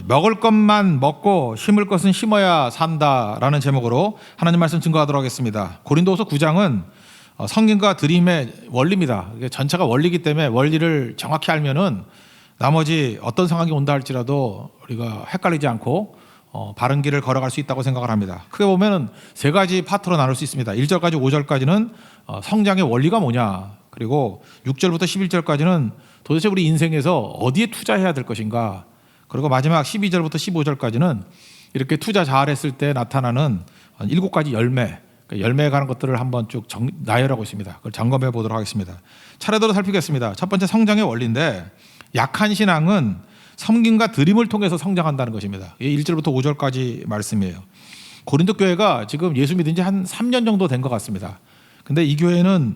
먹을 것만 먹고 심을 것은 심어야 산다라는 제목으로 하나님 말씀 증거하도록 하겠습니다. 고린도후서 9장은 성경과 드림의 원리입니다. 이게 전체가 원리이기 때문에 원리를 정확히 알면은 나머지 어떤 상황이 온다 할지라도 우리가 헷갈리지 않고 바른 길을 걸어갈 수 있다고 생각을 합니다. 크게 보면은 세 가지 파트로 나눌 수 있습니다. 1절까지 5절까지는 성장의 원리가 뭐냐, 그리고 6절부터 11절까지는 도대체 우리 인생에서 어디에 투자해야 될 것인가, 그리고 마지막 12절부터 15절까지는 이렇게 투자 잘했을 때 나타나는 7가지 열매, 열매에 관한 것들을 한번 쭉 나열하고 있습니다. 그걸 점검해 보도록 하겠습니다. 차례대로 살피겠습니다. 첫 번째 성장의 원리인데, 약한 신앙은 섬김과 드림을 통해서 성장한다는 것입니다. 이게 1절부터 5절까지 말씀이에요. 고린도 교회가 지금 예수 믿은 지 한 3년 정도 된 것 같습니다. 근데 이 교회는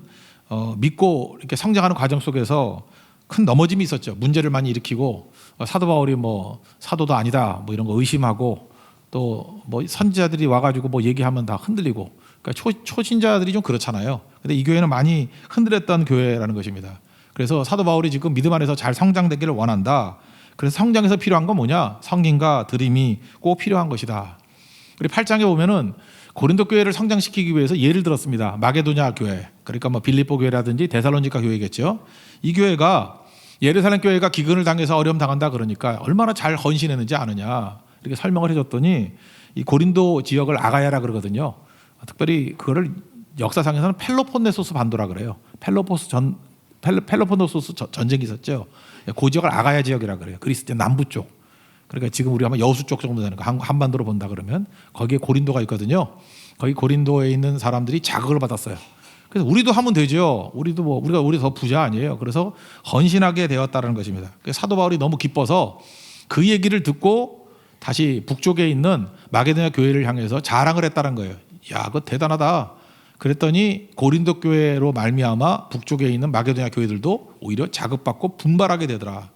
믿고 이렇게 성장하는 과정 속에서 큰 넘어짐이 있었죠. 문제를 많이 일으키고, 사도 바울이 뭐 사도도 아니다 뭐 이런 거 의심하고, 또 뭐 선지자들이 와가지고 뭐 얘기하면 다 흔들리고, 그러니까 초신자들이 좀 그렇잖아요. 근데 이 교회는 많이 흔들렸던 교회라는 것입니다. 그래서 사도 바울이 지금 믿음 안에서 잘 성장되기를 원한다. 그래서 성장에서 필요한 건 뭐냐? 성김과 드림이 꼭 필요한 것이다. 그리고 8장에 보면은 고린도 교회를 성장시키기 위해서 예를 들었습니다. 마게도냐 교회, 그러니까 뭐 빌립보 교회라든지 데살로니가 교회겠죠. 이 교회가 예루살렘 교회가 기근을 당해서 어려움 당한다 그러니까 얼마나 잘 헌신했는지 아느냐, 이렇게 설명을 해줬더니 이 고린도 지역을 아가야라 그러거든요. 특별히 그거를 역사상에서는 펠로폰네소스 반도라 그래요. 펠로폰네소스 전쟁이 있었죠. 그 지역을 아가야 지역이라 그래요. 그리스 남부 쪽. 그러니까 지금 우리가 아마 여수 쪽 정도 되는 거, 한반도로 본다 그러면 거기에 고린도가 있거든요. 거기 고린도에 있는 사람들이 자극을 받았어요. 그래서 우리도 하면 되죠. 우리도 뭐 우리 더 부자 아니에요. 그래서 헌신하게 되었다는 것입니다. 그래서 사도 바울이 너무 기뻐서 그 얘기를 듣고 다시 북쪽에 있는 마게도냐 교회를 향해서 자랑을 했다는 거예요. 야, 그거 대단하다. 그랬더니 고린도 교회로 말미암아 북쪽에 있는 마게도냐 교회들도 오히려 자극받고 분발하게 되더라.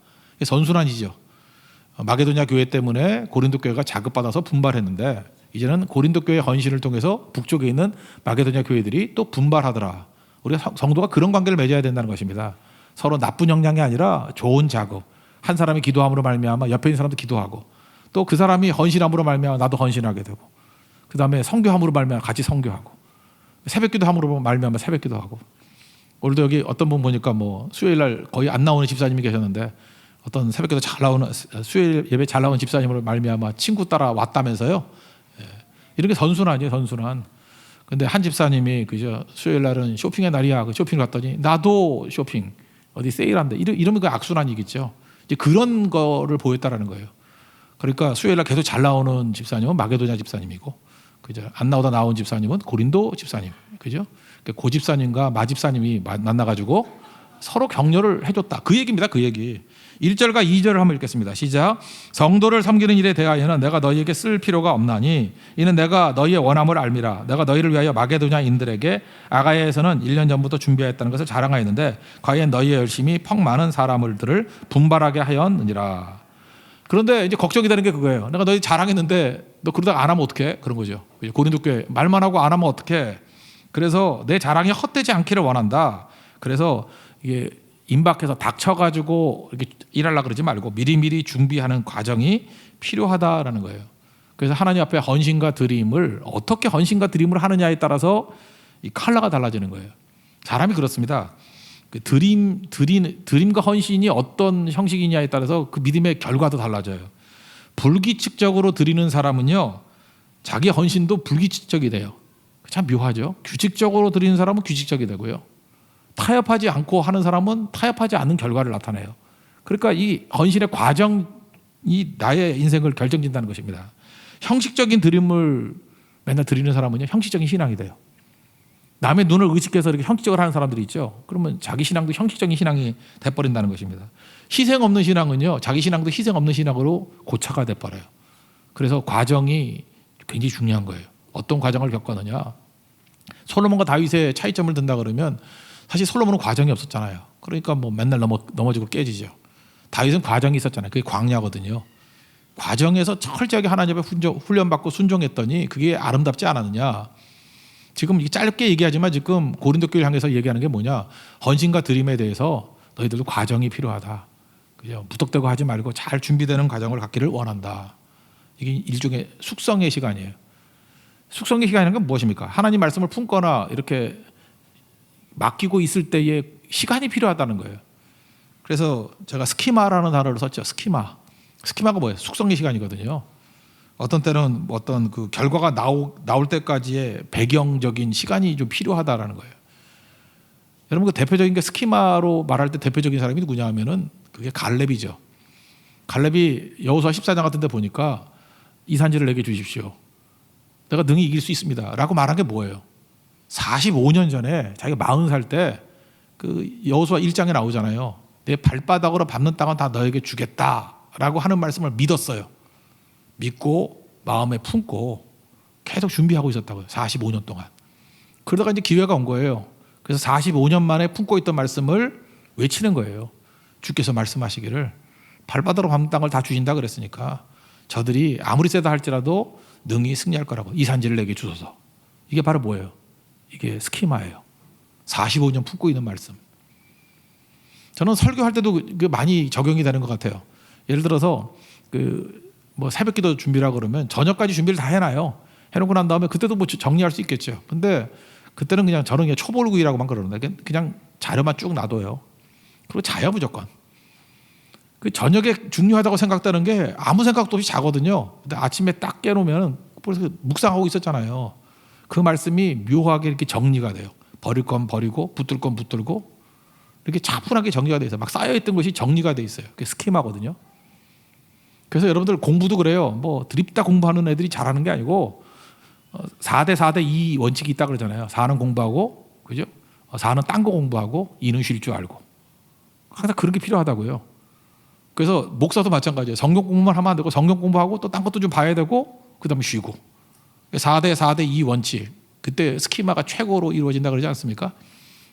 선순환이죠. 마게도냐 교회 때문에 고린도 교회가 자극받아서 분발했는데, 이제는 고린도 교회 헌신을 통해서 북쪽에 있는 마게도냐 교회들이 또 분발하더라. 우리가 성도가 그런 관계를 맺어야 된다는 것입니다. 서로 나쁜 영향이 아니라 좋은 자극. 한 사람이 기도함으로 말미암아 옆에 있는 사람도 기도하고, 또 그 사람이 헌신함으로 말미암아 나도 헌신하게 되고, 그 다음에 성교함으로 말미암아 같이 성교하고, 새벽기도함으로 말미암아 새벽기도하고. 오늘도 여기 어떤 분 보니까 뭐 수요일날 거의 안 나오는 집사님이 계셨는데, 어떤 새벽기도 잘 나오는, 수요일 예배 잘 나오는 집사님으로 말미암아 친구 따라 왔다면서요. 이렇게 선순환이에요, 선순환. 근데 한 집사님이 그저 수요일 날은 쇼핑의 날이야. 그 쇼핑 갔더니 나도 쇼핑 어디 세일한대. 이러면 그 악순환이겠죠. 이제 그런 거를 보였다라는 거예요. 그러니까 수요일 날 계속 잘 나오는 집사님은 마게도냐 집사님이고, 그죠? 안 나오다 나온 집사님은 고린도 집사님, 그죠? 그 집사님과 마 집사님이 만나가지고 서로 격려를 해줬다. 그 얘기입니다. 그 얘기. 1절과 2절을 한번 읽겠습니다. 시작. 성도를 섬기는 일에 대하여는 내가 너희에게 쓸 필요가 없나니 이는 내가 너희의 원함을 알미라. 내가 너희를 위하여 마게도냐인들에게 아가야에서는 1년 전부터 준비하였다는 것을 자랑하였는데 과연 너희의 열심이 퍽 많은 사람들을 분발하게 하였느니라. 그런데 이제 걱정이 되는 게 그거예요. 내가 너희 자랑했는데 너 그러다가 안 하면 어떡해? 그런 거죠. 고린도 교회 말만 하고 안 하면 어떡해? 그래서 내 자랑이 헛되지 않기를 원한다. 그래서 이게 임박해서 닥쳐가지고 이렇게 일하려고 그러지 말고 미리미리 준비하는 과정이 필요하다라는 거예요. 그래서 하나님 앞에 헌신과 드림을 어떻게 헌신과 드림을 하느냐에 따라서 이 컬러가 달라지는 거예요. 사람이 그렇습니다. 그 드림과 헌신이 어떤 형식이냐에 따라서 그 믿음의 결과도 달라져요. 불규칙적으로 드리는 사람은요, 자기 헌신도 불규칙적이 돼요. 참 묘하죠. 규칙적으로 드리는 사람은 규칙적이 되고요, 타협하지 않고 하는 사람은 타협하지 않는 결과를 나타내요. 그러니까 이 헌신의 과정이 나의 인생을 결정짓는다는 것입니다. 형식적인 드림을 맨날 드리는 사람은요, 형식적인 신앙이 돼요. 남의 눈을 의식해서 이렇게 형식적으로 하는 사람들이 있죠. 그러면 자기 신앙도 형식적인 신앙이 돼버린다는 것입니다. 희생 없는 신앙은요, 자기 신앙도 희생 없는 신앙으로 고차가 돼버려요. 그래서 과정이 굉장히 중요한 거예요. 어떤 과정을 겪었느냐. 솔로몬과 다윗의 차이점을 든다 그러면 사실 솔로몬은 과정이 없었잖아요. 그러니까 뭐 맨날 넘어지고 깨지죠. 다윗은 과정이 있었잖아요. 그게 광야거든요. 과정에서 철저하게 하나님 앞에 훈련받고 순종했더니 그게 아름답지 않았느냐. 지금 이게 짧게 얘기하지만 지금 고린도 교회를 향해서 얘기하는 게 뭐냐. 헌신과 드림에 대해서 너희들도 과정이 필요하다. 그죠? 무턱대고 하지 말고 잘 준비되는 과정을 갖기를 원한다. 이게 일종의 숙성의 시간이에요. 숙성의 시간이라는 건 무엇입니까? 하나님 말씀을 품거나 이렇게 맡기고 있을 때에 시간이 필요하다는 거예요. 그래서 제가 스키마라는 단어를 썼죠. 스키마. 스키마가 뭐예요? 숙성의 시간이거든요. 어떤 때는 어떤 그 결과가 나올 때까지의 배경적인 시간이 좀 필요하다라는 거예요. 여러분 그 대표적인 게 스키마로 말할 때 대표적인 사람이 누구냐 하면은 그게 갈렙이죠. 갈렙이 여호수아 14장 같은 데 보니까 이 산지를 내게 주십시오. 내가 능히 이길 수 있습니다. 라고 말한 게 뭐예요? 45년 전에 자기가 40살 때 그 여호수아 1장에 나오잖아요. 내 발바닥으로 밟는 땅은 다 너에게 주겠다라고 하는 말씀을 믿었어요. 믿고 마음에 품고 계속 준비하고 있었다고요. 45년 동안. 그러다가 이제 기회가 온 거예요. 그래서 45년 만에 품고 있던 말씀을 외치는 거예요. 주께서 말씀하시기를 발바닥으로 밟는 땅을 다 주신다 그랬으니까 저들이 아무리 세다 할지라도 능히 승리할 거라고. 이 산지를 내게 주소서. 이게 바로 뭐예요? 이게 스키마예요. 45년 품고 있는 말씀. 저는 설교할 때도 많이 적용이 되는 것 같아요. 예를 들어서 뭐 새벽기도 준비라 그러면 저녁까지 준비를 다 해놔요. 해놓고 난 다음에 그때도 뭐 정리할 수 있겠죠. 근데 그때는 그냥 저는 그냥 초벌구이라고만 그러는데 그냥 자료만 쭉 놔둬요. 그리고 자요 무조건. 그 저녁에 중요하다고 생각되는 게 아무 생각도 없이 자거든요. 근데 아침에 딱 깨놓으면 벌써 묵상하고 있었잖아요. 그 말씀이 묘하게 이렇게 정리가 돼요. 버릴 건 버리고 붙들 건 붙들고 이렇게 차분하게 정리가 돼 있어요. 막 쌓여있던 것이 정리가 돼 있어요. 그게 스키마거든요. 그래서 여러분들 공부도 그래요. 뭐 드립다 공부하는 애들이 잘하는 게 아니고 4대 4대 2 원칙이 있다 그러잖아요. 4는 공부하고, 그죠? 4는 딴 거 공부하고 2는 쉴 줄 알고. 항상 그런 게 필요하다고요. 그래서 목사도 마찬가지예요. 성경 공부만 하면 안 되고 성경 공부하고 또 딴 것도 좀 봐야 되고 그다음에 쉬고. 4대 4대 2 원칙. 그때 스키마가 최고로 이루어진다 그러지 않습니까?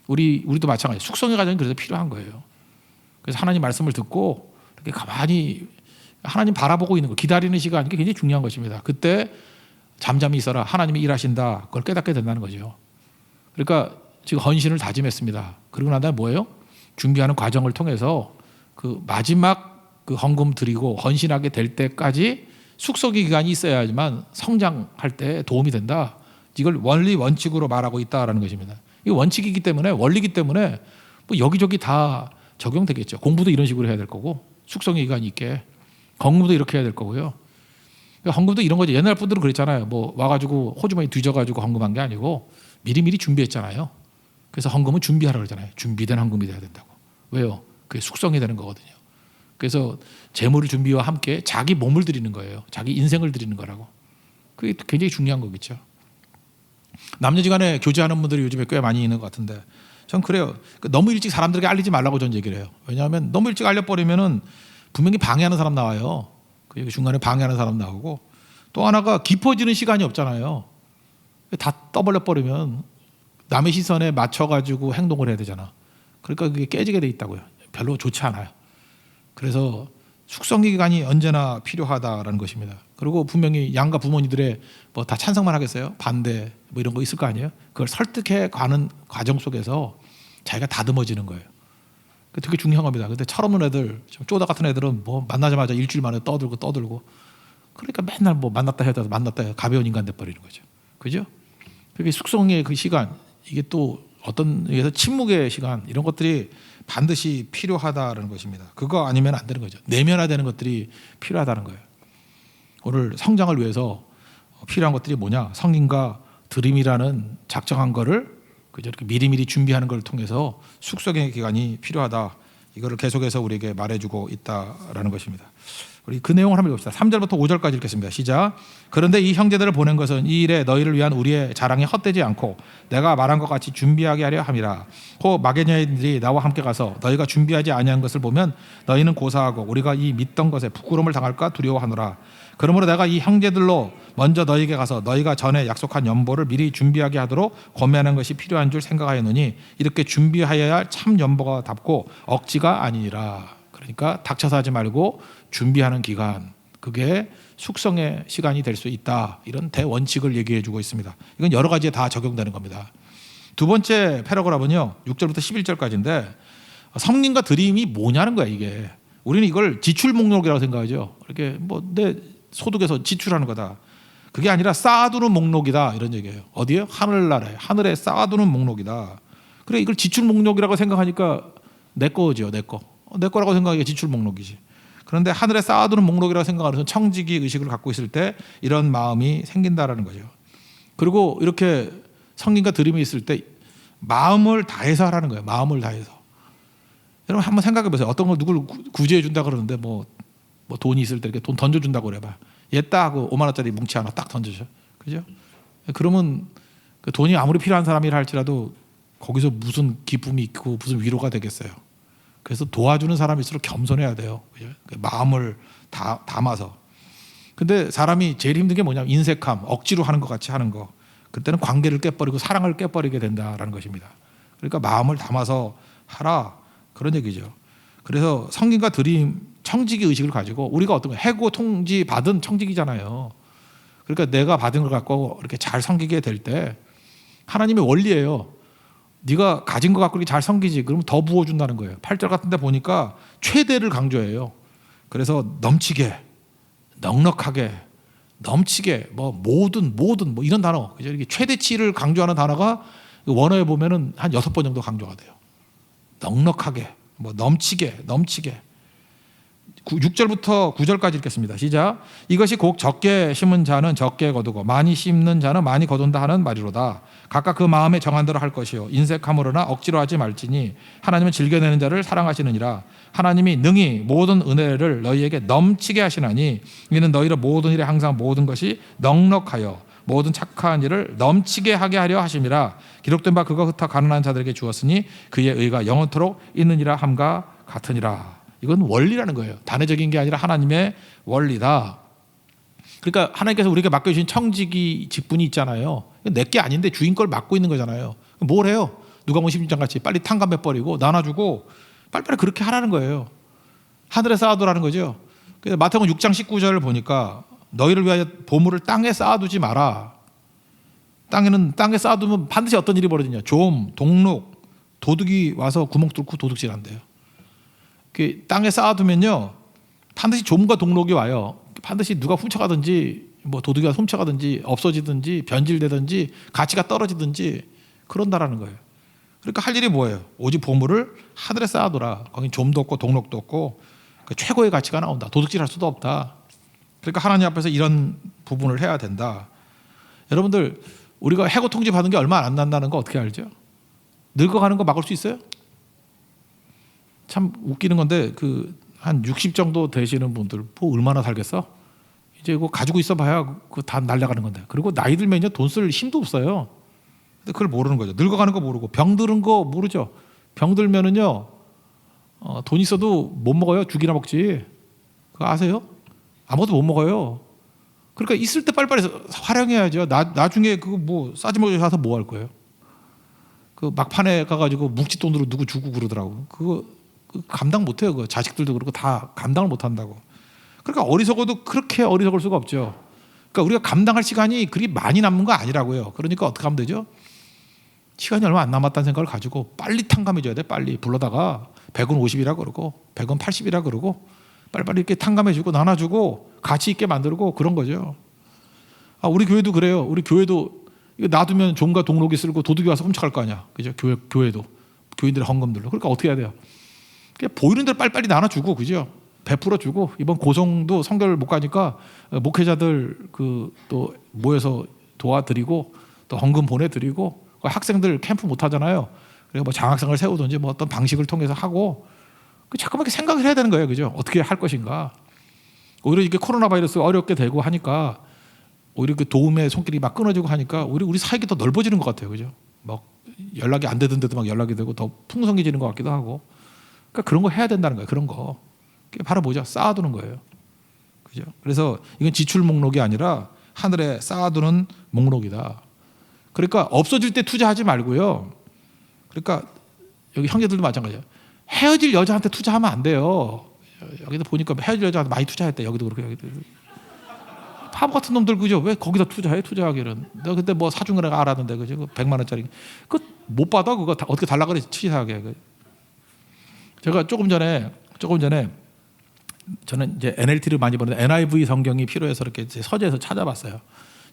우리도 마찬가지예요. 숙성의 과정이 그래서 필요한 거예요. 그래서 하나님 말씀을 듣고 이렇게 가만히 하나님 바라보고 있는 거, 기다리는 시간, 이게 굉장히 중요한 것입니다. 그때 잠잠히 있어라. 하나님이 일하신다. 그걸 깨닫게 된다는 거죠. 그러니까 지금 헌신을 다짐했습니다. 그리고 난 다음에 뭐예요? 준비하는 과정을 통해서 그 마지막 그 헌금 드리고 헌신하게 될 때까지 숙성의 기간이 있어야지만 성장할 때 도움이 된다. 이걸 원리 원칙으로 말하고 있다라는 것입니다. 이 원칙이기 때문에, 원리이기 때문에 뭐 여기저기 다 적용되겠죠. 공부도 이런 식으로 해야 될 거고, 숙성의 기간이 있게, 헌금도 이렇게 해야 될 거고요. 헌금도 이런 거죠. 옛날 분들은 그랬잖아요. 뭐 와가지고 호주머니 뒤져가지고 헌금한 게 아니고 미리미리 준비했잖아요. 그래서 헌금은 준비하라 그러잖아요. 준비된 헌금이 돼야 된다고. 왜요? 그게 숙성이 되는 거거든요. 그래서 재물 준비와 함께 자기 몸을 드리는 거예요. 자기 인생을 드리는 거라고. 그게 굉장히 중요한 거겠죠. 남녀지간에 교제하는 분들이 요즘에 꽤 많이 있는 것 같은데, 전 그래요. 너무 일찍 사람들에게 알리지 말라고 전 얘기를 해요. 왜냐하면 너무 일찍 알려버리면은 분명히 방해하는 사람 나와요. 그 중간에 방해하는 사람 나오고, 또 하나가 깊어지는 시간이 없잖아요. 다 떠벌려 버리면 남의 시선에 맞춰가지고 행동을 해야 되잖아. 그러니까 그게 깨지게 돼 있다고요. 별로 좋지 않아요. 그래서 숙성의 기간이 언제나 필요하다라는 것입니다. 그리고 분명히 양가 부모님들의 뭐 다 찬성만 하겠어요? 반대 뭐 이런 거 있을 거 아니에요? 그걸 설득해 가는 과정 속에서 자기가 다듬어지는 거예요. 되게 중요한 겁니다. 근데 철없는 애들, 쪼다 같은 애들은 뭐 만나자마자 일주일 만에 떠들고 그러니까 맨날 뭐 만났다 해도 가벼운 인간 돼버리는 거죠. 그죠? 그게 숙성의 그 시간, 이게 또 어떤 의미에서 침묵의 시간, 이런 것들이 반드시 필요하다는 것입니다. 그거 아니면 안 되는 거죠. 내면화되는 것들이 필요하다는 거예요. 오늘 성장을 위해서 필요한 것들이 뭐냐? 성인과 드림이라는 작정한 거를 그저 이렇게 미리미리 준비하는 걸 통해서 숙성의 기간이 필요하다. 이거를 계속해서 우리에게 말해주고 있다라는 것입니다. 우리 그 내용을 한번 읽읍시다. 3절부터 5절까지 읽겠습니다. 시작. 그런데 이 형제들을 보낸 것은 이 일에 너희를 위한 우리의 자랑이 헛되지 않고 내가 말한 것 같이 준비하게 하려 함이라. 호 마게니아인들이 나와 함께 가서 너희가 준비하지 아니한 것을 보면 너희는 고사하고 우리가 이 믿던 것에 부끄러움을 당할까 두려워하노라. 그러므로 내가 이 형제들로 먼저 너희에게 가서 너희가 전에 약속한 연보를 미리 준비하게 하도록 권면하는 것이 필요한 줄 생각하였노니 이렇게 준비하여야 할 참 연보가 답고 억지가 아니니라. 그러니까 닥쳐서 하지 말고 준비하는 기간, 그게 숙성의 시간이 될 수 있다. 이런 대원칙을 얘기해 주고 있습니다. 이건 여러 가지에 다 적용되는 겁니다. 두 번째 패러그래프는요, 6절부터 11절까지인데 성린과 드림이 뭐냐는 거야. 이게 우리는 이걸 지출 목록이라고 생각하죠. 이렇게 뭐 내 소득에서 지출하는 거다. 그게 아니라 쌓아두는 목록이다 이런 얘기예요. 어디에요? 하늘나라에 하늘에 쌓아두는 목록이다. 그래 이걸 지출 목록이라고 생각하니까 내 거죠, 내 거. 내 거라고 생각하기가 지출 목록이지. 그런데 하늘에 쌓아두는 목록이라고 생각하면서 청지기 의식을 갖고 있을 때 이런 마음이 생긴다라는 거죠. 그리고 이렇게 성김과 드림이 있을 때 마음을 다해서 하라는 거예요. 마음을 다해서. 여러분 한번 생각해 보세요. 어떤 걸 누굴 구제해 준다 그러는데 뭐 돈이 있을 때 이렇게 돈 던져준다고 그래봐. 얘따 하고 5만 원짜리 뭉치 하나 딱 던져줘. 그죠? 그러면 그 돈이 아무리 필요한 사람이라 할지라도 거기서 무슨 기쁨이 있고 무슨 위로가 되겠어요. 그래서 도와주는 사람일수록 겸손해야 돼요. 그죠? 마음을 담아서. 근데 사람이 제일 힘든 게 뭐냐면 인색함, 억지로 하는 것 같이 하는 거. 그때는 관계를 깨버리고 사랑을 깨버리게 된다라는 것입니다. 그러니까 마음을 담아서 하라 그런 얘기죠. 그래서 성김과 드림 청지기 의식을 가지고 우리가 어떤 거 해고 통지 받은 청지기잖아요. 그러니까 내가 받은 걸 갖고 이렇게 잘 섬기게 될 때 하나님의 원리예요. 네가 가진 거 갖고 이렇게 잘 섬기지. 그러면 더 부어준다는 거예요. 8절 같은 데 보니까 최대를 강조해요. 그래서 넘치게, 넉넉하게, 넘치게, 뭐 모든 뭐 이런 단어. 그죠? 이렇게 최대치를 강조하는 단어가 원어에 보면은 한 6번 정도 강조가 돼요. 넉넉하게, 뭐 넘치게. 6절부터 9절까지 읽겠습니다. 시작. 이것이 곧 적게 심은 자는 적게 거두고 많이 심는 자는 많이 거둔다 하는 말이로다. 각각 그 마음에 정한 대로 할 것이요 인색함으로나 억지로 하지 말지니 하나님은 즐겨내는 자를 사랑하시느니라. 하나님이 능히 모든 은혜를 너희에게 넘치게 하시나니 이는 너희를 모든 일에 항상 모든 것이 넉넉하여 모든 착한 일을 넘치게 하게 하려 하심이라. 기록된 바 그가 흩어 가난한 자들에게 주었으니 그의 의가 영원토록 있느니라 함과 같으니라. 이건 원리라는 거예요. 단회적인 게 아니라 하나님의 원리다. 그러니까 하나님께서 우리에게 맡겨주신 청지기 직분이 있잖아요. 내 게 아닌데 주인 걸 맡고 있는 거잖아요. 뭘 해요? 누가복음 16장 같이 빨리 탕감해 버리고 나눠주고 빨리빨리 그렇게 하라는 거예요. 하늘에 쌓아두라는 거죠. 그래서 마태복음 6장 19절을 보니까 너희를 위하여 보물을 땅에 쌓아두지 마라. 땅에 쌓아두면 반드시 어떤 일이 벌어지냐. 좀, 동록, 도둑이 와서 구멍 뚫고 도둑질한대요. 땅에 쌓아두면요 반드시 좀과 동록이 와요. 반드시 누가 훔쳐가든지 뭐 도둑이가 훔쳐가든지 없어지든지 변질되든지 가치가 떨어지든지 그런다라는 거예요. 그러니까 할 일이 뭐예요? 오직 보물을 하늘에 쌓아둬라. 거기 좀도 없고 동록도 없고 최고의 가치가 나온다. 도둑질할 수도 없다. 그러니까 하나님 앞에서 이런 부분을 해야 된다. 여러분들 우리가 해고 통지 받은 게 얼마 안 난다는 거 어떻게 알죠? 늙어가는 거 막을 수 있어요? 참 웃기는 건데 한 60 정도 되시는 분들 뭐 얼마나 살겠어? 이제 이거 가지고 있어 봐야 그거 다 날아가는 건데. 그리고 나이 들면요 돈 쓸 힘도 없어요. 근데 그걸 모르는 거죠. 늙어가는 거 모르고 병 들은 거 모르죠. 병 들면은요 돈 있어도 못 먹어요. 죽이나 먹지. 그거 아세요? 아무것도 못 먹어요. 그러니까 있을 때 빨리빨리 활용해야죠. 나중에 그거 뭐 싸지먹이 사서 뭐 할 거예요? 그 막판에 가가지고 묵칫돈으로 누구 주고 그러더라고. 그거 감당 못해요. 그 자식들도 그렇고 다 감당을 못한다고. 그러니까 어리석어도 그렇게 어리석을 수가 없죠. 그러니까 우리가 감당할 시간이 그리 많이 남는 거 아니라고요. 그러니까 어떻게 하면 되죠? 시간이 얼마 안 남았다는 생각을 가지고 빨리 탕감해줘야 돼. 빨리 불러다가 100원 50이라 그러고 100원 80이라 그러고 빨리빨리 이렇게 탕감해주고 나눠주고 가치 있게 만들고 그런 거죠. 우리 교회도 그래요. 우리 교회도 이거 놔두면 종과 동록이 쓸고 도둑이 와서 훔쳐갈 거 아니야. 그죠? 교회도 교인들의 헌금들로. 그러니까 어떻게 해야 돼요? 그냥 보이는 대로 빨리빨리 나눠주고 그죠? 베풀어주고 이번 고성도 성결을 못 가니까 목회자들 또 모여서 도와드리고 또 헌금 보내드리고 학생들 캠프 못 하잖아요. 그래서 뭐 장학생을 세우든지 뭐 어떤 방식을 통해서 하고 자꾸만 이렇게 생각을 해야 되는 거예요. 그죠? 어떻게 할 것인가. 오히려 이게 코로나 바이러스 어렵게 되고 하니까 오히려 그 도움의 손길이 막 끊어지고 하니까 우리 사이가 더 넓어지는 것 같아요. 그죠? 막 연락이 안 되던데도 막 연락이 되고 더 풍성해지는 것 같기도 하고. 그러니까 그런 거 해야 된다는 거예요. 그런 거. 그게 바로 뭐죠? 쌓아두는 거예요. 그죠? 그래서 이건 지출 목록이 아니라 하늘에 쌓아두는 목록이다. 그러니까 없어질 때 투자하지 말고요. 그러니까 여기 형제들도 마찬가지예요. 헤어질 여자한테 투자하면 안 돼요. 여기도 보니까 헤어질 여자한테 많이 투자했대. 여기도 그렇고 여기도. 바보 같은 놈들 그죠? 왜 거기다 투자하기는? 내가 그때 뭐 사준 거라 알았는데 그죠? 100만 원짜리 그거 못 받아. 그거 어떻게 달라 그래 치사하게. 제가 조금 전에 저는 이제 NLT를 많이 보는데 NIV 성경이 필요해서 이렇게 서재에서 찾아봤어요.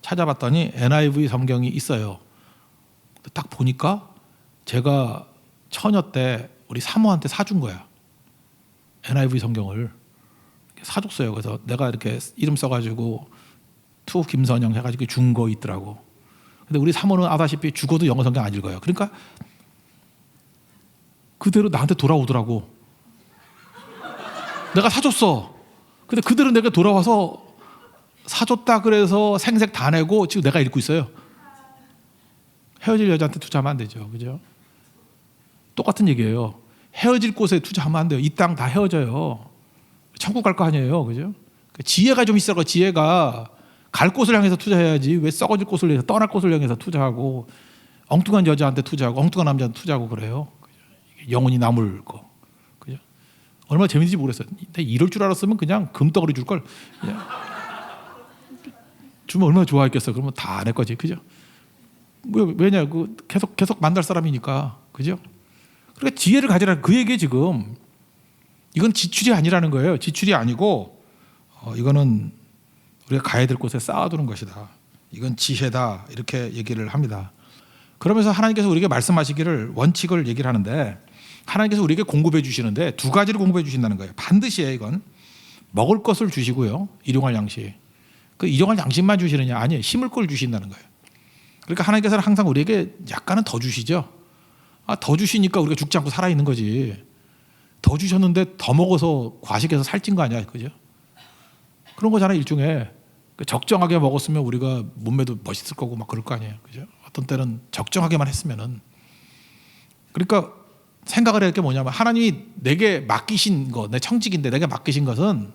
찾아봤더니 NIV 성경이 있어요. 딱 보니까 제가 처녀 때 우리 사모한테 사준 거야. NIV 성경을 사줬어요. 그래서 내가 이렇게 이름 써가지고 투 김선영 해가지고 준 거 있더라고. 근데 우리 사모는 아다시피 죽어도 영어 성경 안 읽어요. 그러니까 그대로 나한테 돌아오더라고. 내가 사줬어. 근데 그대로 내가 돌아와서 사줬다 그래서 생색 다 내고 지금 내가 읽고 있어요. 헤어질 여자한테 투자하면 안 되죠. 그죠? 똑같은 얘기예요. 헤어질 곳에 투자하면 안 돼요. 이 땅 다 헤어져요. 천국 갈 거 아니에요. 그죠? 지혜가 좀 있어요. 지혜가 갈 곳을 향해서 투자해야지. 왜 썩어질 곳을 위해서 떠날 곳을 향해서 투자하고 엉뚱한 여자한테 투자하고 엉뚱한 남자한테 투자하고 그래요. 그죠? 영혼이 남을 거. 그죠? 얼마나 재밌는지 모르겠어요. 이럴 줄 알았으면 그냥 금덩어리 줄 걸. 주면 얼마나 좋아했겠어. 그러면 다 내 거지. 그죠? 왜냐? 계속 만날 사람이니까. 그죠? 그러니까 지혜를 가지라 그 얘기에 지금 이건 지출이 아니라는 거예요. 지출이 아니고 이거는 우리가 가야 될 곳에 쌓아두는 것이다. 이건 지혜다. 이렇게 얘기를 합니다. 그러면서 하나님께서 우리에게 말씀하시기를 원칙을 얘기를 하는데 하나님께서 우리에게 공급해 주시는데 두 가지를 공급해 주신다는 거예요. 반드시에 이건 먹을 것을 주시고요. 일용할 양식. 그 일용할 양식만 주시느냐? 아니에요. 심을 걸 주신다는 거예요. 그러니까 하나님께서는 항상 우리에게 약간은 더 주시죠. 더 주시니까 우리가 죽지 않고 살아있는 거지. 더 주셨는데 더 먹어서 과식해서 살찐 거 아니야. 그죠? 그런 거잖아. 일종의 적정하게 먹었으면 우리가 몸매도 멋있을 거고 막 그럴 거 아니에요. 그죠? 어떤 때는 적정하게만 했으면은. 그러니까 생각을 해야 할 게 뭐냐면 하나님이 내게 맡기신 거, 내 청직인데 내게 맡기신 것은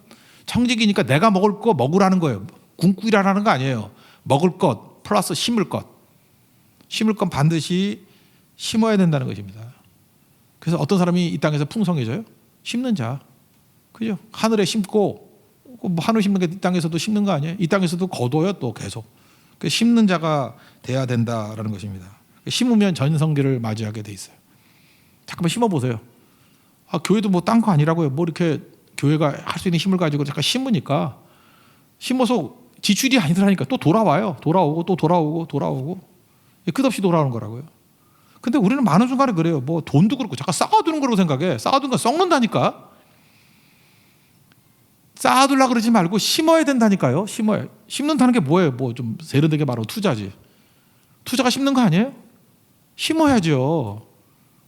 청직이니까 내가 먹을 거 먹으라는 거예요. 굶고 일하라는 거 아니에요. 먹을 것 플러스 심을 것. 심을 건 반드시 심어야 된다는 것입니다. 그래서 어떤 사람이 이 땅에서 풍성해져요? 심는 자. 그죠? 하늘에 심고 뭐 하늘 심는 게 이 땅에서도 심는 거 아니에요? 이 땅에서도 거둬요 또 계속. 심는 자가 돼야 된다라는 것입니다. 심으면 전성기를 맞이하게 돼 있어요. 잠깐만 심어보세요. 교회도 뭐 딴 거 아니라고요. 뭐 이렇게 교회가 할 수 있는 힘을 가지고 잠깐 심으니까 심어서 지출이 아니더라니까 또 돌아와요. 돌아오고 또 돌아오고 끝없이 돌아오는 거라고요. 근데 우리는 많은 순간에 그래요. 뭐 돈도 그렇고 잠깐 쌓아두는 거라고 생각해. 쌓아두는 건 썩는다니까. 쌓아두려고 그러지 말고 심어야 된다니까요. 심어야. 심는다는 게 뭐예요? 뭐 좀 세련되게 말하면 투자지. 투자가 심는 거 아니에요? 심어야죠.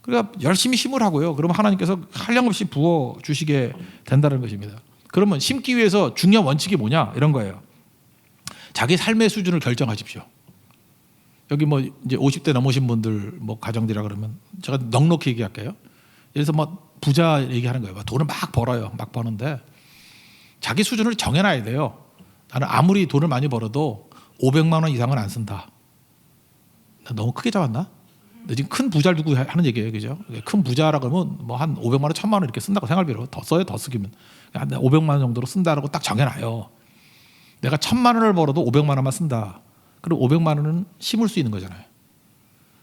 그러니까 열심히 심으라고요. 그러면 하나님께서 한량없이 부어 주시게 된다는 것입니다. 그러면 심기 위해서 중요한 원칙이 뭐냐? 이런 거예요. 자기 삶의 수준을 결정하십시오. 여기 뭐 이제 50대 넘으신 분들 뭐 가정들이라 그러면 제가 넉넉히 얘기할게요. 예를 들어서 뭐 부자 얘기하는 거예요. 돈을 막 벌어요. 막 버는데 자기 수준을 정해놔야 돼요. 나는 아무리 돈을 많이 벌어도 500만 원 이상은 안 쓴다. 나 너무 크게 잡았나? 근데 지금 큰 부자를 두고 하는 얘기예요. 그죠? 큰 부자라 그러면 뭐 한 500만 원, 1000만 원 이렇게 쓴다고 생활비로 더 써요. 더 쓰기면. 한 500만 원 정도로 쓴다라고 딱 정해놔요. 내가 1000만 원을 벌어도 500만 원만 쓴다. 그럼 500만 원은 심을 수 있는 거잖아요.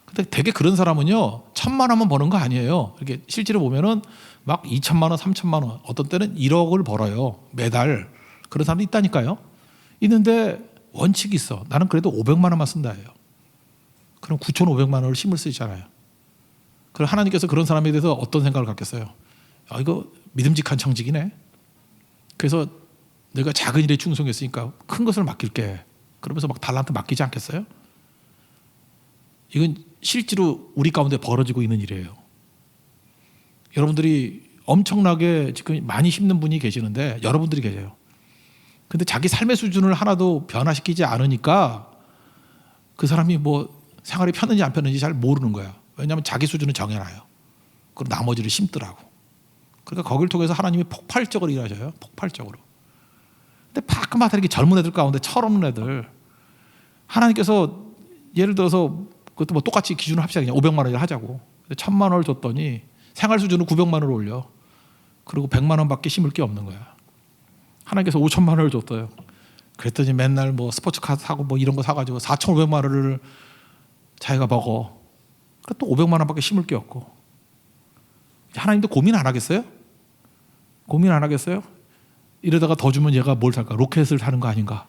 근데 되게 그런 사람은요, 1000만 원만 버는 거 아니에요. 이렇게 실제로 보면은 막 2000만 원, 3000만 원, 어떤 때는 1억을 벌어요. 매달. 그런 사람도 있다니까요. 있는데 원칙이 있어. 나는 그래도 500만 원만 쓴다예요. 그럼 9,500만 원을 심을 수 있잖아요. 그럼 하나님께서 그런 사람에 대해서 어떤 생각을 갖겠어요? 이거 믿음직한 청직이네. 그래서 내가 작은 일에 충성했으니까 큰 것을 맡길게. 그러면서 막 달란트 맡기지 않겠어요? 이건 실제로 우리 가운데 벌어지고 있는 일이에요. 여러분들이 엄청나게 지금 많이 심는 분이 계시는데 여러분들이 계세요. 근데 자기 삶의 수준을 하나도 변화시키지 않으니까 그 사람이 뭐 생활이 편한지 안 편한지 잘 모르는 거야. 왜냐하면 자기 수준을 정해놔요. 그럼 나머지를 심더라고. 그러니까 거기를 통해서 하나님이 폭발적으로 일하셔요. 폭발적으로. 근데 가끔마다 이렇게 젊은 애들 가운데 철없는 애들 하나님께서 예를 들어서 그것도 뭐 똑같이 기준을 합시다. 그냥 500만 원을 하자고. 1000만 원을 줬더니 생활 수준을 900만 원을 올려. 그리고 100만 원밖에 심을 게 없는 거야. 하나님께서 5천만 원을 줬어요. 그랬더니 맨날 뭐 스포츠카 사고 뭐 이런 거 사가지고 4,500만 원을 자기가 먹어. 그러니까 또 500만 원밖에 심을 게 없고. 하나님도 고민 안 하겠어요? 고민 안 하겠어요? 이러다가 더 주면 얘가 뭘 살까? 로켓을 사는 거 아닌가?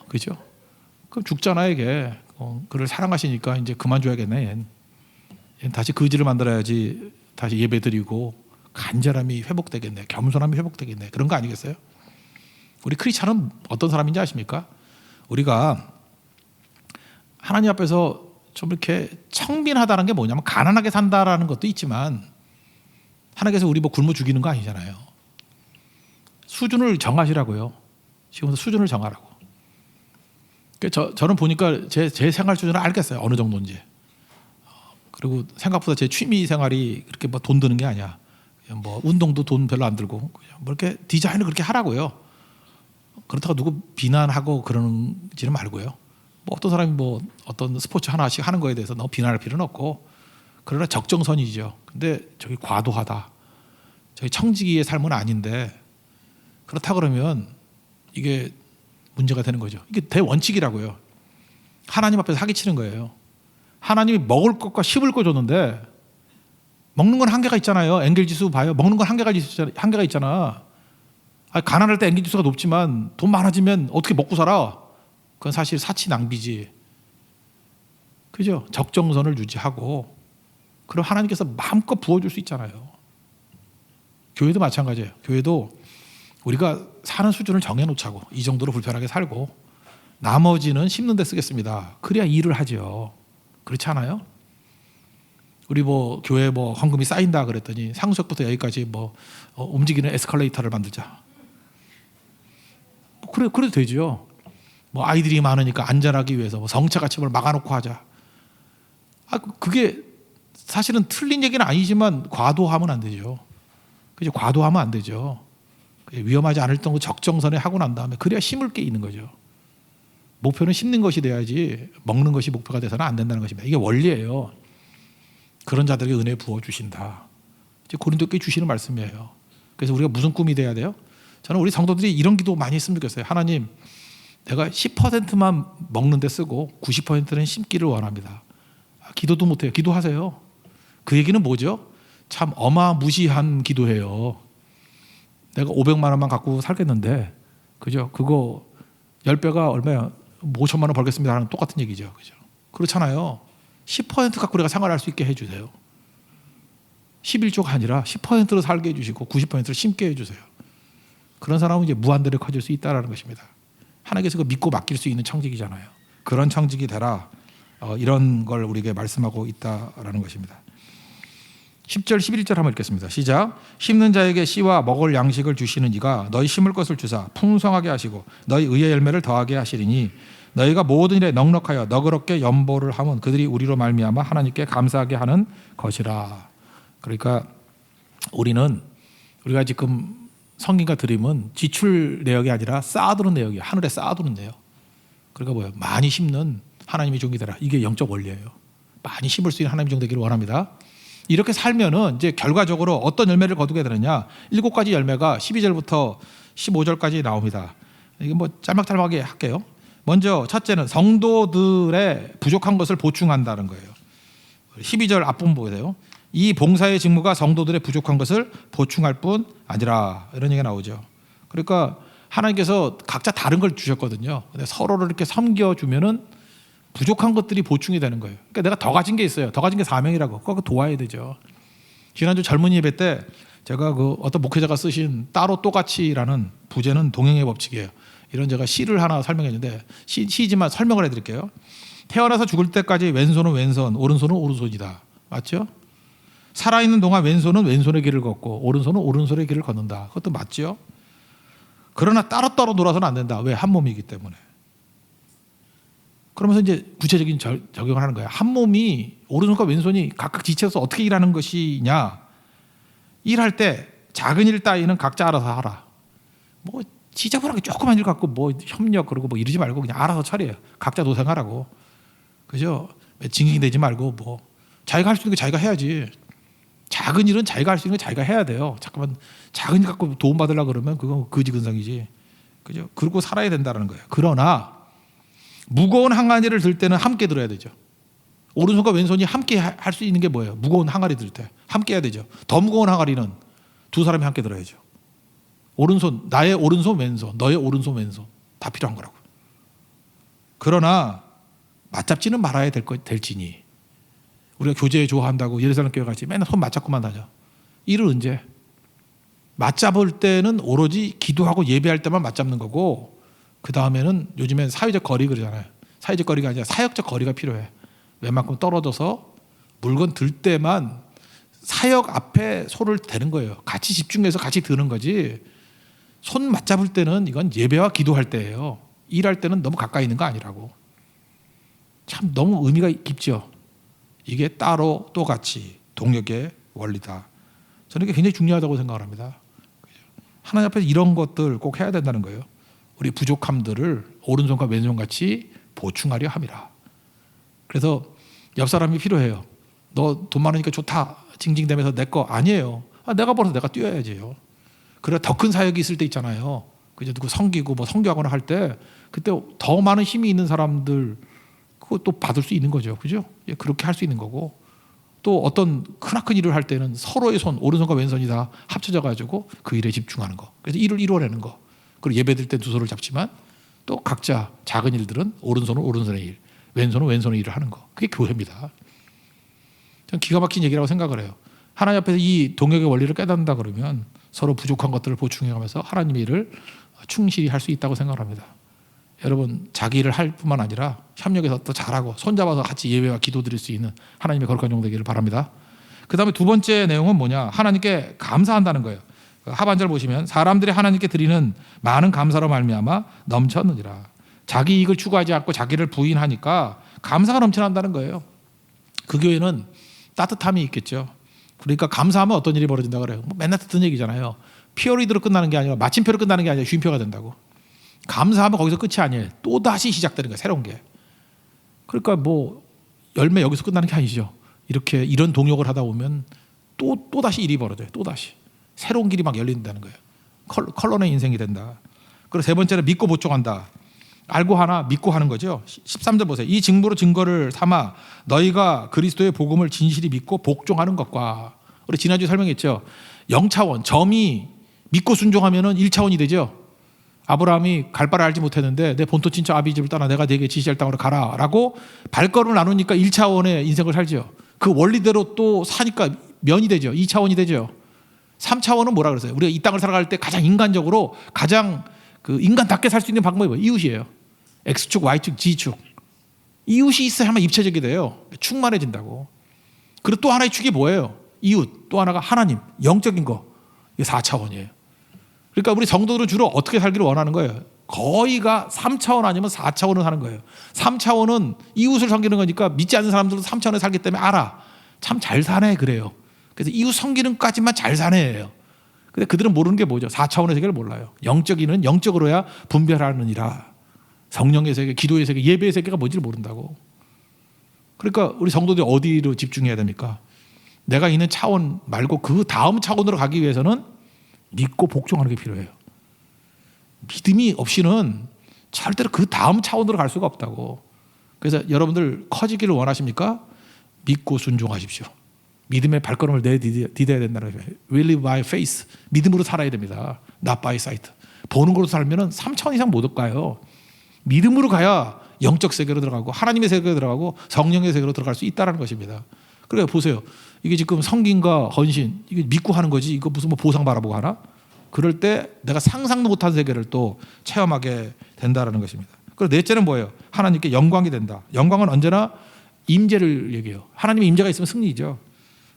그죠? 그럼 죽잖아 이게. 그를 사랑하시니까 이제 그만 줘야겠네. 얜 다시 거지를 만들어야지 다시 예배드리고 간절함이 회복되겠네. 겸손함이 회복되겠네. 그런 거 아니겠어요? 우리 크리스찬은 어떤 사람인지 아십니까? 우리가 하나님 앞에서 좀 이렇게 청빈하다는 게 뭐냐면 가난하게 산다라는 것도 있지만 하나님께서 우리 뭐 굶어 죽이는 거 아니잖아요. 수준을 정하시라고요. 지금부터 수준을 정하라고. 저는 보니까 제 생활 수준을 알겠어요. 어느 정도인지. 그리고 생각보다 제 취미 생활이 그렇게 뭐 돈 드는 게 아니야. 뭐 운동도 돈 별로 안 들고 그냥 뭐 이렇게 디자인을 그렇게 하라고요. 그렇다고 누구 비난하고 그러지는 말고요. 뭐 어떤 사람이 뭐 어떤 스포츠 하나씩 하는 거에 대해서 너무 비난할 필요는 없고 그러나 적정선이죠. 근데 저기 과도하다. 저기 청지기의 삶은 아닌데 그렇다 그러면 이게 문제가 되는 거죠. 이게 대원칙이라고요. 하나님 앞에서 사기치는 거예요. 하나님이 먹을 것과 씹을 거 줬는데 먹는 건 한계가 있잖아요. 엔겔지수 봐요. 먹는 건 한계가 있잖아. 가난할 때 엔겔지수가 높지만 돈 많아지면 어떻게 먹고 살아? 그건 사실 사치 낭비지. 그죠? 적정선을 유지하고 그럼 하나님께서 마음껏 부어줄 수 있잖아요. 교회도 마찬가지예요. 교회도 우리가 사는 수준을 정해놓자고 이 정도로 불편하게 살고 나머지는 심는 데 쓰겠습니다. 그래야 일을 하죠. 그렇지 않아요? 우리 뭐 교회 뭐 헌금이 쌓인다 그랬더니 상수역부터 여기까지 뭐 움직이는 에스컬레이터를 만들자. 그래도 되죠. 뭐 아이들이 많으니까 안전하기 위해서 뭐 성체 가침을 막아놓고 하자. 그게 사실은 틀린 얘기는 아니지만 과도하면 안 되죠. 그죠? 과도하면 안 되죠. 위험하지 않을 정도 적정선에 하고 난 다음에 그래야 심을 게 있는 거죠. 목표는 심는 것이 돼야지 먹는 것이 목표가 돼서는 안 된다는 것입니다. 이게 원리예요. 그런 자들에게 은혜 부어주신다. 고린도께 주시는 말씀이에요. 그래서 우리가 무슨 꿈이 돼야 돼요? 저는 우리 성도들이 이런 기도 많이 했으면 좋겠어요. 하나님, 내가 10%만 먹는 데 쓰고 90%는 심기를 원합니다. 기도도 못해요. 기도하세요. 그 얘기는 뭐죠? 참 어마무시한 기도예요. 내가 500만 원만 갖고 살겠는데, 그죠? 그거 10배가 얼마야? 5천만 원 벌겠습니다 하는 똑같은 얘기죠. 그죠? 그렇잖아요. 10% 갖고 우리가 생활할 수 있게 해주세요. 11조가 아니라 10%로 살게 해주시고 90%를 심게 해주세요. 그런 사람은 이제 무한대로 커질 수 있다는 것입니다. 하나님께서 그 믿고 맡길 수 있는 청직이잖아요. 그런 청직이 되라. 이런 걸 우리에게 말씀하고 있다라는 것입니다. 10절 11절 한번 읽겠습니다. 시작. 심는 자에게 씨와 먹을 양식을 주시는 이가 너희 심을 것을 주사 풍성하게 하시고 너희 의의 열매를 더하게 하시리니 너희가 모든 일에 넉넉하여 너그럽게 연보를 하면 그들이 우리로 말미암아 하나님께 감사하게 하는 것이라. 그러니까 우리가 지금 성경과 드림은 지출 내역이 아니라 쌓아두는 내역이에요. 하늘에 쌓아두는 내역. 그러니까 뭐예요? 많이 심는 하나님의 종이 되라. 이게 영적 원리예요. 많이 심을 수 있는 하나님의 종 되기를 원합니다. 이렇게 살면은 이제 결과적으로 어떤 열매를 거두게 되느냐? 7가지 열매가 12절부터 15절까지 나옵니다. 이게 뭐 짤막짤막하게 할게요. 먼저 첫째는 성도들의 부족한 것을 보충한다는 거예요. 12절 앞부분 보세요. 이 봉사의 직무가 성도들의 부족한 것을 보충할 뿐 아니라 이런 얘기가 나오죠. 그러니까 하나님께서 각자 다른 걸 주셨거든요. 근데 서로를 이렇게 섬겨주면은 부족한 것들이 보충이 되는 거예요. 그러니까 내가 더 가진 게 있어요. 더 가진 게 사명이라고. 그거 도와야 되죠. 지난주 젊은이 예배 때 제가 그 어떤 목회자가 쓰신 따로 또같이라는 부제는 동행의 법칙이에요. 이런 제가 시를 하나 설명했는데 시지만 설명을 해드릴게요. 태어나서 죽을 때까지 왼손은 왼손, 오른손은 오른손이다. 맞죠? 살아있는 동안 왼손은 왼손의 길을 걷고 오른손은 오른손의 길을 걷는다. 그것도 맞죠? 그러나 따로따로 놀아서는 안 된다. 왜? 한 몸이기 때문에. 그러면서 이제 구체적인 적용을 하는 거예요. 한 몸이 오른손과 왼손이 각각 지쳐서 어떻게 일하는 것이냐. 일할 때 작은 일 따위는 각자 알아서 하라. 뭐 지저분하게 조그만 일 갖고 뭐 협력 그러고 뭐 이러지 말고 그냥 알아서 처리해요. 각자 노생하라고. 그죠? 징징이 되지 말고 뭐 자기가 할 수 있는 거 자기가 해야지. 작은 일은 자기가 할 수 있는 거 자기가 해야 돼요. 잠깐만 작은 일 갖고 도움 받으려고 그러면 그건 거지근성이지. 그죠? 그러고 살아야 된다는 거예요. 그러나 무거운 항아리를 들 때는 함께 들어야 되죠. 오른손과 왼손이 함께 할 수 있는 게 뭐예요? 무거운 항아리 들 때 함께 해야 되죠. 더 무거운 항아리는 두 사람이 함께 들어야죠. 오른손, 나의 오른손 왼손, 너의 오른손 왼손 다 필요한 거라고. 그러나 맞잡지는 말아야 될지니. 우리가 교제 좋아한다고 예루살렘 교회 같이 맨날 손 맞잡고만 다녀. 이를 언제? 맞잡을 때는 오로지 기도하고 예배할 때만 맞잡는 거고, 그 다음에는 요즘엔 사회적 거리 그러잖아요. 사회적 거리가 아니라 사역적 거리가 필요해. 웬만큼 떨어져서 물건 들 때만 사역 앞에 손을 대는 거예요. 같이 집중해서 같이 드는 거지. 손 맞잡을 때는 이건 예배와 기도할 때예요. 일할 때는 너무 가까이 있는 거 아니라고. 참 너무 의미가 깊죠. 이게 따로 또 같이 동력의 원리다. 저는 이게 굉장히 중요하다고 생각을 합니다. 하나님 앞에서 이런 것들 꼭 해야 된다는 거예요. 우리 부족함들을 오른손과 왼손 같이 보충하려 함이라. 그래서 옆 사람이 필요해요. 너 돈 많으니까 좋다 징징대면서 내 거 아니에요. 내가 벌어서 내가 뛰어야지요. 그래 더 큰 사역이 있을 때 있잖아요. 그저 누구 섬기고 뭐 선교하거나 할 때 그때 더 많은 힘이 있는 사람들 그것도 받을 수 있는 거죠. 그죠? 그렇게 할 수 있는 거고, 또 어떤 크나큰 일을 할 때는 서로의 손, 오른손과 왼손이 다 합쳐져 가지고 그 일에 집중하는 거. 그래서 일을 이루어내는 거. 그리고 예배드릴 때 두 손을 잡지만 또 각자 작은 일들은 오른손은 오른손의 일, 왼손은 왼손의 일을 하는 거. 그게 교회입니다. 저는 기가 막힌 얘기라고 생각을 해요. 하나님 앞에서 이 동역의 원리를 깨닫는다 그러면 서로 부족한 것들을 보충해가면서 하나님의 일을 충실히 할 수 있다고 생각합니다. 여러분 자기 일을 할 뿐만 아니라 협력해서 또 잘하고 손잡아서 같이 예배와 기도 드릴 수 있는 하나님의 거룩한 종 되기를 바랍니다. 그 다음에 두 번째 내용은 뭐냐? 하나님께 감사한다는 거예요. 하반절 보시면 사람들이 하나님께 드리는 많은 감사로 말미암아 넘쳤느니라. 자기 이익을 추구하지 않고 자기를 부인하니까 감사가 넘쳐난다는 거예요. 그 교회는 따뜻함이 있겠죠. 그러니까 감사하면 어떤 일이 벌어진다 그래요. 맨날 듣던 얘기잖아요. 피어리드로 끝나는 게 아니라 마침표로 끝나는 게 아니라 쉼표가 된다고. 감사하면 거기서 끝이 아니에요. 또 다시 시작되는 거예요. 새로운 게. 그러니까 뭐 열매 여기서 끝나는 게 아니죠. 이렇게 이런 동역을 하다 보면 또 다시 일이 벌어져요. 또 다시 새로운 길이 막 열린다는 거예요. 컬러의 인생이 된다. 그리고 세 번째는 믿고 보충한다. 알고 하나 믿고 하는 거죠. 13절 보세요. 이 증거를 삼아 너희가 그리스도의 복음을 진실히 믿고 복종하는 것과, 우리 지난주에 설명했죠. 0차원 점이 믿고 순종하면은 1차원이 되죠. 아브라함이 갈 바를 알지 못했는데 내 본토 친척 아비 집을 떠나 내가 네게 지시할 땅으로 가라라고 발걸음을 나누니까 1차원의 인생을 살죠. 그 원리대로 또 사니까 면이 되죠. 2차원이 되죠. 3차원은 뭐라 그랬어요? 우리가 이 땅을 살아갈 때 가장 인간적으로 가장 그 인간답게 살 수 있는 방법이 뭐예요? 이웃이에요. X축, Y축, G축. 이웃이 있어야만 입체적이 돼요. 충만해진다고. 그리고 또 하나의 축이 뭐예요? 이웃. 또 하나가 하나님, 영적인 거. 이게 4차원이에요. 그러니까 우리 성도들은 주로 어떻게 살기를 원하는 거예요? 거의가 3차원 아니면 4차원을 사는 거예요. 3차원은 이웃을 섬기는 거니까 믿지 않는 사람들도 3차원에 살기 때문에 알아. 참 잘 사네 그래요. 그래서 이웃 섬기는 것까지만 잘 사네예요. 근데 그들은 모르는 게 뭐죠? 4차원의 세계를 몰라요. 영적인은 영적으로야 분별하느니라. 성령의 세계, 기도의 세계, 예배의 세계가 뭔지를 모른다고. 그러니까 우리 성도들이 어디로 집중해야 됩니까? 내가 있는 차원 말고 그 다음 차원으로 가기 위해서는 믿고 복종하는 게 필요해요. 믿음이 없이는 절대로 그 다음 차원으로 갈 수가 없다고. 그래서 여러분들 커지기를 원하십니까? 믿고 순종하십시오. 믿음의 발걸음을 내디뎌야 된다는 거예요. We live by faith. 믿음으로 살아야 됩니다. Not by sight. 보는 걸로 살면 3차원 이상 못 가요. 믿음으로 가야 영적 세계로 들어가고 하나님의 세계로 들어가고 성령의 세계로 들어갈 수 있다는 것입니다. 그래요. 보세요. 이게 지금 성김과 헌신 이게 믿고 하는 거지. 이거 무슨 뭐 보상 바라보고 하나? 그럴 때 내가 상상도 못한 세계를 또 체험하게 된다는 것입니다. 그리고 넷째는 뭐예요? 하나님께 영광이 된다. 영광은 언제나 임재를 얘기해요. 하나님의 임재가 있으면 승리죠.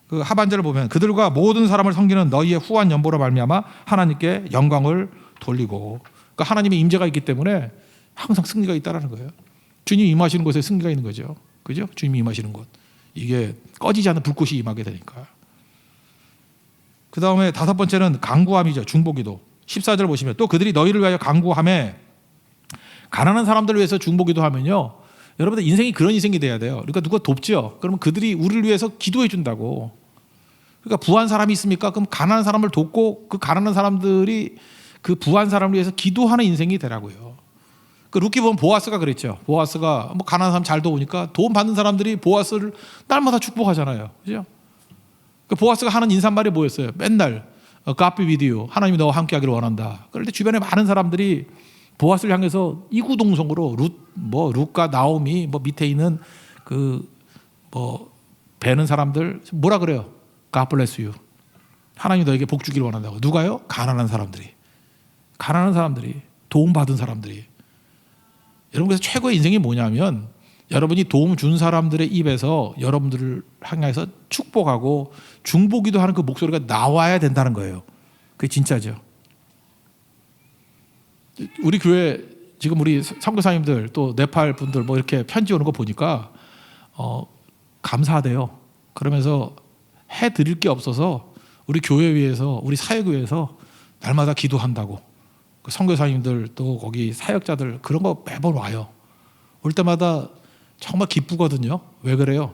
그 하반절을 보면 그들과 모든 사람을 섬기는 너희의 후한 연보로 말미암아 하나님께 영광을 돌리고, 그러니까 하나님의 임재가 있기 때문에 항상 승리가 있다라는 거예요. 주님이 임하시는 곳에 승리가 있는 거죠. 그죠? 주님이 임하시는 곳. 이게 꺼지지 않는 불꽃이 임하게 되니까. 그 다음에 다섯 번째는 간구함이죠. 중보기도. 14절 보시면 또 그들이 너희를 위하여 간구하며, 가난한 사람들을 위해서 중보기도 하면요. 여러분들 인생이 그런 인생이 돼야 돼요. 그러니까 누가 돕죠. 그러면 그들이 우리를 위해서 기도해 준다고. 그러니까 부한 사람이 있습니까? 그럼 가난한 사람을 돕고 그 가난한 사람들이 그 부한 사람을 위해서 기도하는 인생이 되라고요. 그 루키 보면 보아스가 그랬죠. 보아스가 뭐 가난한 사람 잘 도우니까 도움 받는 사람들이 보아스를 날마다 축복하잖아요. 그죠? 그 보아스가 하는 인사말이 뭐였어요? 맨날 God be with you. 하나님이 너와 함께하기를 원한다. 그럴 때 주변에 많은 사람들이 보아스를 향해서 이구동성으로 룻과 나오미 밑에 있는 배는 사람들 뭐라 그래요? God bless you. 하나님이 너에게 복 주기를 원한다고. 누가요? 가난한 사람들이. 도움받은 사람들이. 여러분, 그래서 최고의 인생이 뭐냐면 여러분이 도움 준 사람들의 입에서 여러분들을 향해서 축복하고 중보기도 하는 그 목소리가 나와야 된다는 거예요. 그게 진짜죠. 우리 교회 지금 우리 선교사님들 또 네팔 분들 이렇게 편지 오는 거 보니까 감사하대요. 그러면서 해드릴 게 없어서 우리 교회 위해서 우리 사역 위해서 날마다 기도한다고. 그 선교사님들 또 거기 사역자들 그런 거 매번 와요. 올 때마다 정말 기쁘거든요. 왜 그래요?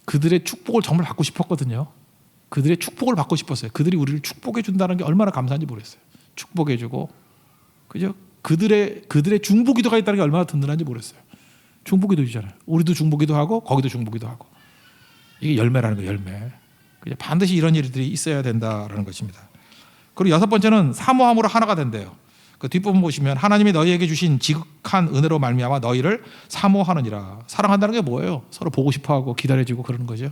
그들의 축복을 정말 받고 싶었거든요. 그들의 축복을 받고 싶었어요. 그들이 우리를 축복해 준다는 게 얼마나 감사한지 모르겠어요. 축복해 주고, 그죠? 그들의 중보기도가 있다는 게 얼마나 든든한지 모르겠어요. 중보기도 주잖아요. 우리도 중보기도 하고 거기도 중보기도 하고. 이게 열매라는 거예요. 열매. 반드시 이런 일들이 있어야 된다라는 것입니다. 그리고 6번째는 사모함으로 하나가 된대요. 그 뒷부분 보시면 하나님이 너희에게 주신 지극한 은혜로 말미암아 너희를 사모하느니라. 사랑한다는 게 뭐예요? 서로 보고 싶어하고 기다려지고 그러는 거죠.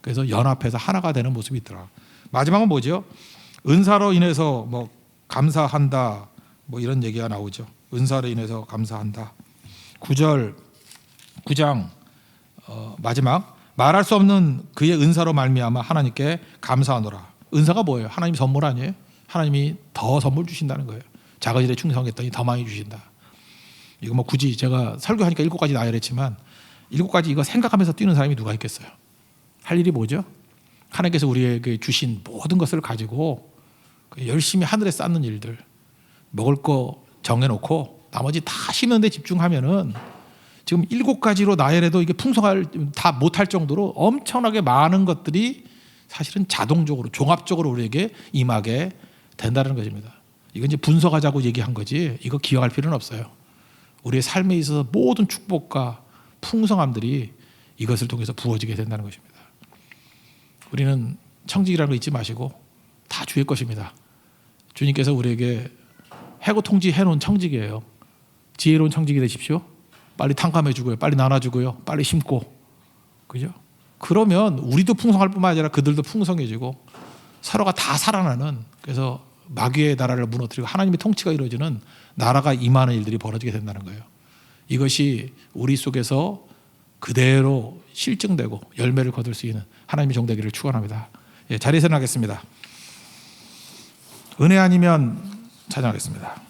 그래서 연합해서 하나가 되는 모습이 있더라. 마지막은 뭐죠? 은사로 인해서 감사한다 이런 얘기가 나오죠. 은사로 인해서 감사한다. 9장 마지막 말할 수 없는 그의 은사로 말미암아 하나님께 감사하노라. 은사가 뭐예요? 하나님 선물 아니에요? 하나님이 더 선물 주신다는 거예요. 작은 일에 충성했더니 더 많이 주신다. 이거 굳이 제가 설교하니까 7가지 나열을 했지만 7가지 이거 생각하면서 뛰는 사람이 누가 있겠어요? 할 일이 뭐죠? 하나님께서 우리에게 주신 모든 것을 가지고 열심히 하늘에 쌓는 일들, 먹을 거 정해놓고 나머지 다 심는 데 집중하면은 지금 7가지로 나열해도 이게 다 못할 정도로 엄청나게 많은 것들이 사실은 자동적으로 종합적으로 우리에게 임하게 된다는 것입니다. 이건 이제 분석하자고 얘기한 거지 이거 기억할 필요는 없어요. 우리의 삶에 있어서 모든 축복과 풍성함들이 이것을 통해서 부어지게 된다는 것입니다. 우리는 청직이라는 거 잊지 마시고 다 주의 것입니다. 주님께서 우리에게 해고 통지해 놓은 청직이에요. 지혜로운 청직이 되십시오. 빨리 탕감해 주고요. 빨리 나눠주고요. 빨리 심고. 그죠? 그러면 우리도 풍성할 뿐만 아니라 그들도 풍성해지고 서로가 다 살아나는, 그래서 마귀의 나라를 무너뜨리고 하나님의 통치가 이루어지는 나라가 임하는 일들이 벌어지게 된다는 거예요. 이것이 우리 속에서 그대로 실증되고 열매를 거둘 수 있는 하나님의 종되기를 축원합니다. 자리에서 나가겠습니다. 은혜 아니면 찬양하겠습니다.